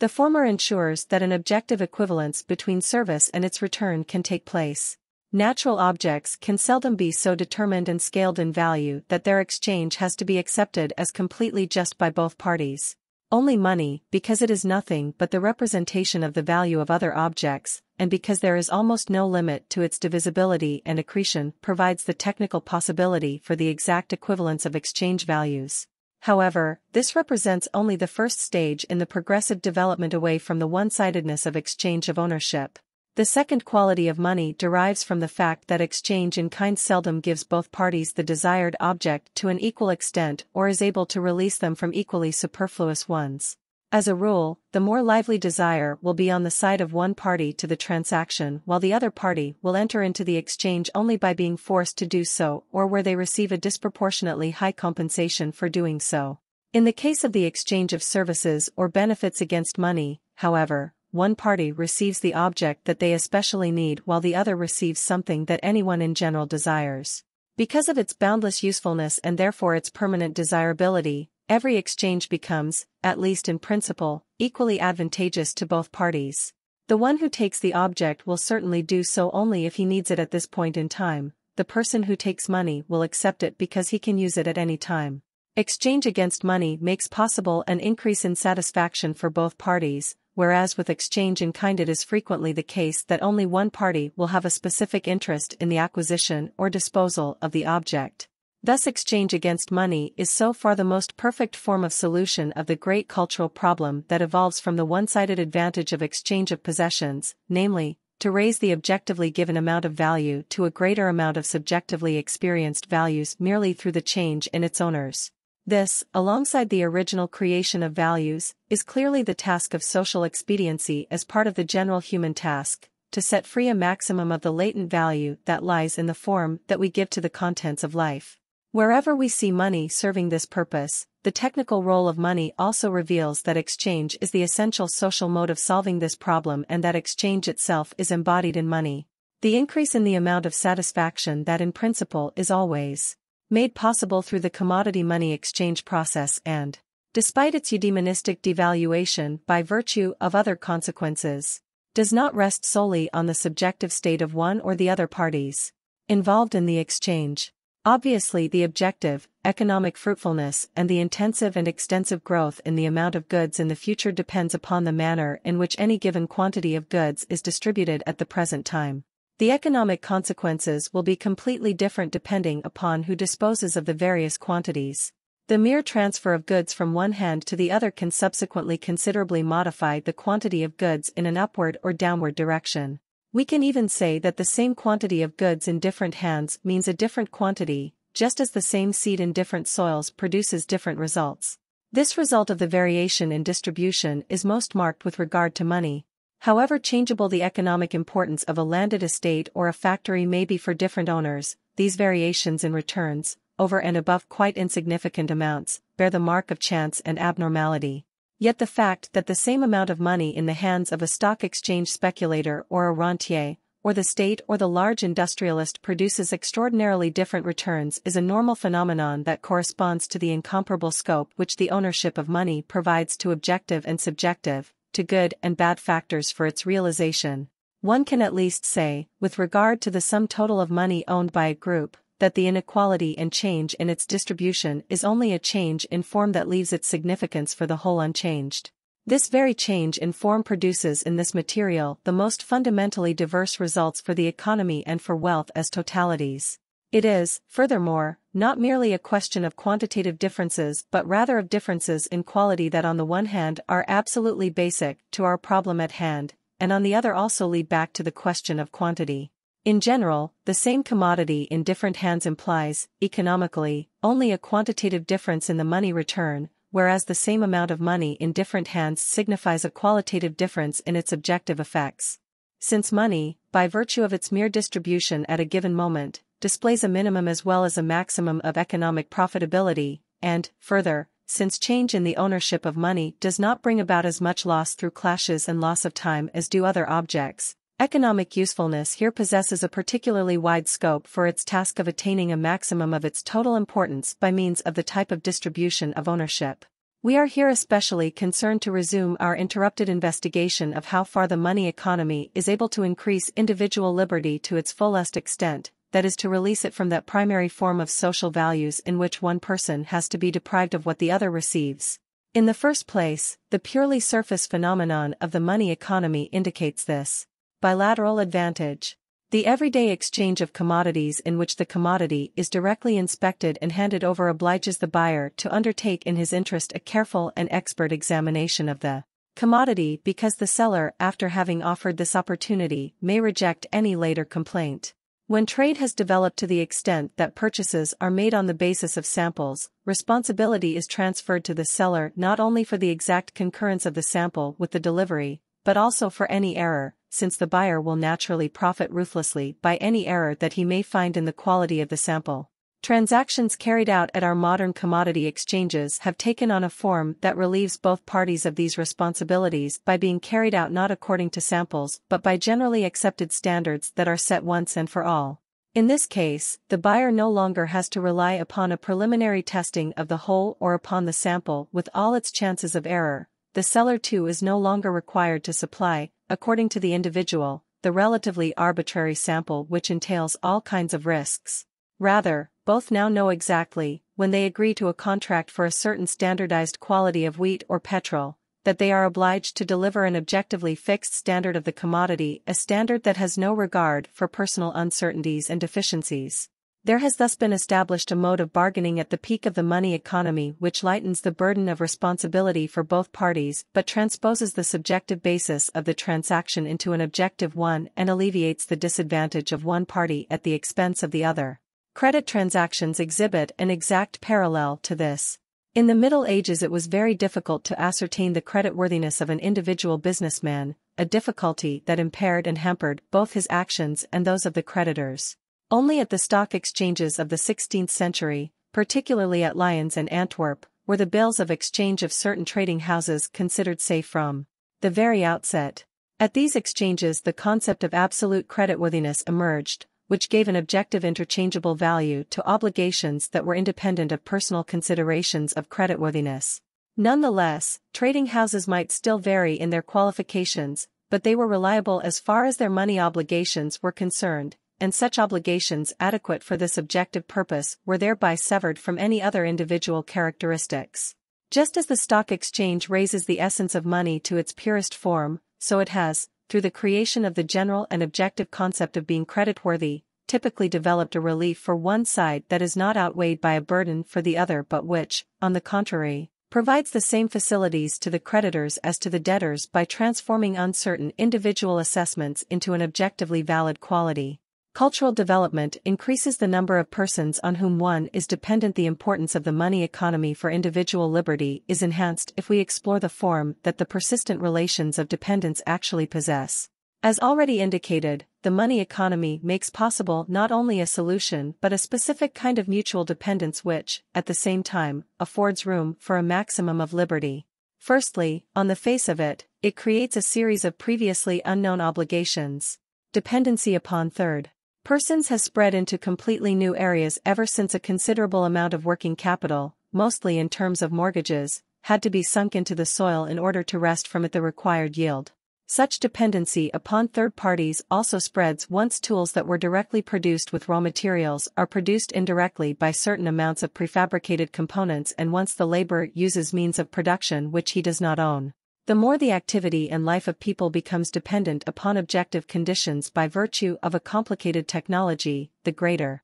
The former ensures that an objective equivalence between service and its return can take place. Natural objects can seldom be so determined and scaled in value that their exchange has to be accepted as completely just by both parties. Only money, because it is nothing but the representation of the value of other objects, and because there is almost no limit to its divisibility and accretion, provides the technical possibility for the exact equivalence of exchange values. However, this represents only the first stage in the progressive development away from the one-sidedness of exchange of ownership. The second quality of money derives from the fact that exchange in kind seldom gives both parties the desired object to an equal extent or is able to release them from equally superfluous ones. As a rule, the more lively desire will be on the side of one party to the transaction, while the other party will enter into the exchange only by being forced to do so or where they receive a disproportionately high compensation for doing so. In the case of the exchange of services or benefits against money, however, one party receives the object that they especially need while the other receives something that anyone in general desires. Because of its boundless usefulness and therefore its permanent desirability, every exchange becomes, at least in principle, equally advantageous to both parties. The one who takes the object will certainly do so only if he needs it at this point in time. The person who takes money will accept it because he can use it at any time. Exchange against money makes possible an increase in satisfaction for both parties, whereas with exchange in kind it is frequently the case that only one party will have a specific interest in the acquisition or disposal of the object. Thus exchange against money is so far the most perfect form of solution of the great cultural problem that evolves from the one-sided advantage of exchange of possessions, namely, to raise the objectively given amount of value to a greater amount of subjectively experienced values merely through the change in its owners. This, alongside the original creation of values, is clearly the task of social expediency as part of the general human task, to set free a maximum of the latent value that lies in the form that we give to the contents of life. Wherever we see money serving this purpose, the technical role of money also reveals that exchange is the essential social mode of solving this problem and that exchange itself is embodied in money. The increase in the amount of satisfaction that in principle is always made possible through the commodity money exchange process and, despite its eudaimonistic devaluation by virtue of other consequences, does not rest solely on the subjective state of one or the other parties involved in the exchange. Obviously, the objective, economic fruitfulness and the intensive and extensive growth in the amount of goods in the future depends upon the manner in which any given quantity of goods is distributed at the present time. The economic consequences will be completely different depending upon who disposes of the various quantities. The mere transfer of goods from one hand to the other can subsequently considerably modify the quantity of goods in an upward or downward direction. We can even say that the same quantity of goods in different hands means a different quantity, just as the same seed in different soils produces different results. This result of the variation in distribution is most marked with regard to money. However changeable the economic importance of a landed estate or a factory may be for different owners, these variations in returns, over and above quite insignificant amounts, bear the mark of chance and abnormality. Yet the fact that the same amount of money in the hands of a stock exchange speculator or a rentier, or the state or the large industrialist produces extraordinarily different returns is a normal phenomenon that corresponds to the incomparable scope which the ownership of money provides to objective and subjective, to good and bad factors for its realization. One can at least say, with regard to the sum total of money owned by a group, that the inequality and change in its distribution is only a change in form that leaves its significance for the whole unchanged. This very change in form produces in this material the most fundamentally diverse results for the economy and for wealth as totalities. It is, furthermore, not merely a question of quantitative differences but rather of differences in quality that on the one hand are absolutely basic to our problem at hand, and on the other also lead back to the question of quantity. In general, the same commodity in different hands implies, economically, only a quantitative difference in the money return, whereas the same amount of money in different hands signifies a qualitative difference in its objective effects. Since money, by virtue of its mere distribution at a given moment, displays a minimum as well as a maximum of economic profitability, and, further, since change in the ownership of money does not bring about as much loss through clashes and loss of time as do other objects, economic usefulness here possesses a particularly wide scope for its task of attaining a maximum of its total importance by means of the type of distribution of ownership. We are here especially concerned to resume our interrupted investigation of how far the money economy is able to increase individual liberty to its fullest extent, that is to release it from that primary form of social values in which one person has to be deprived of what the other receives. In the first place, the purely surface phenomenon of the money economy indicates this. Bilateral advantage. The everyday exchange of commodities in which the commodity is directly inspected and handed over obliges the buyer to undertake in his interest a careful and expert examination of the commodity because the seller, after having offered this opportunity, may reject any later complaint. When trade has developed to the extent that purchases are made on the basis of samples, responsibility is transferred to the seller not only for the exact concurrence of the sample with the delivery, but also for any error, since the buyer will naturally profit ruthlessly by any error that he may find in the quality of the sample. Transactions carried out at our modern commodity exchanges have taken on a form that relieves both parties of these responsibilities by being carried out not according to samples but by generally accepted standards that are set once and for all. In this case, the buyer no longer has to rely upon a preliminary testing of the whole or upon the sample with all its chances of error. The seller too is no longer required to supply, according to the individual, the relatively arbitrary sample which entails all kinds of risks. Rather, both now know exactly, when they agree to a contract for a certain standardized quality of wheat or petrol, that they are obliged to deliver an objectively fixed standard of the commodity, a standard that has no regard for personal uncertainties and deficiencies. There has thus been established a mode of bargaining at the peak of the money economy which lightens the burden of responsibility for both parties but transposes the subjective basis of the transaction into an objective one and alleviates the disadvantage of one party at the expense of the other. Credit transactions exhibit an exact parallel to this. In the Middle Ages it was very difficult to ascertain the creditworthiness of an individual businessman, a difficulty that impaired and hampered both his actions and those of the creditors. Only at the stock exchanges of the 16th century, particularly at Lyons and Antwerp, were the bills of exchange of certain trading houses considered safe from the very outset. At these exchanges the concept of absolute creditworthiness emerged, which gave an objective interchangeable value to obligations that were independent of personal considerations of creditworthiness. Nonetheless, trading houses might still vary in their qualifications, but they were reliable as far as their money obligations were concerned, and such obligations adequate for this objective purpose were thereby severed from any other individual characteristics. Just as the stock exchange raises the essence of money to its purest form, so it has, through the creation of the general and objective concept of being creditworthy, typically developed a relief for one side that is not outweighed by a burden for the other but which, on the contrary, provides the same facilities to the creditors as to the debtors by transforming uncertain individual assessments into an objectively valid quality. Cultural development increases the number of persons on whom one is dependent. The importance of the money economy for individual liberty is enhanced if we explore the form that the persistent relations of dependence actually possess. As already indicated, the money economy makes possible not only a solution but a specific kind of mutual dependence which, at the same time, affords room for a maximum of liberty. Firstly, on the face of it, it creates a series of previously unknown obligations. Dependency upon third persons has spread into completely new areas ever since a considerable amount of working capital, mostly in terms of mortgages, had to be sunk into the soil in order to wrest from it the required yield. Such dependency upon third parties also spreads once tools that were directly produced with raw materials are produced indirectly by certain amounts of prefabricated components and once the laborer uses means of production which he does not own. The more the activity and life of people becomes dependent upon objective conditions by virtue of a complicated technology, the greater